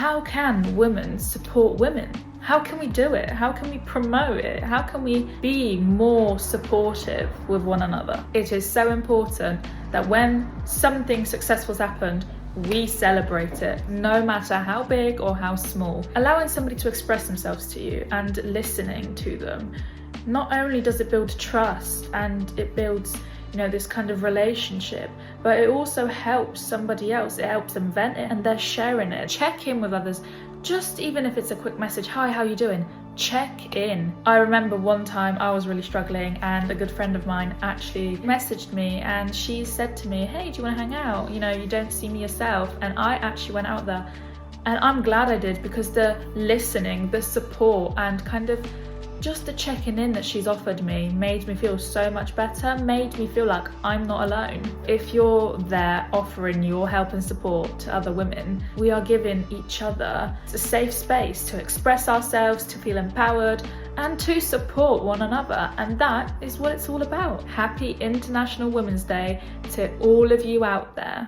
how can women support women? How can we do it? How can we promote it? How can we be more supportive with one another? It is so important that when something successful has happened, we celebrate it, no matter how big or how small. Allowing somebody to express themselves to you and listening to them, not only does it build trust and it builds, this kind of relationship, but it also helps somebody else. It helps them vent it and they're sharing it. Check in with others, just even if it's a quick message, hi, how you doing? Check in. I remember one time I was really struggling and a good friend of mine actually messaged me and she said to me, hey, do you want to hang out? You don't see me yourself. And I actually went out there, and I'm glad I did, because the listening, the support, and kind of just the checking in that she's offered me made me feel so much better, made me feel like I'm not alone. If you're there offering your help and support to other women, we are giving each other a safe space to express ourselves, to feel empowered, and to support one another. And that is what it's all about. Happy International Women's Day to all of you out there.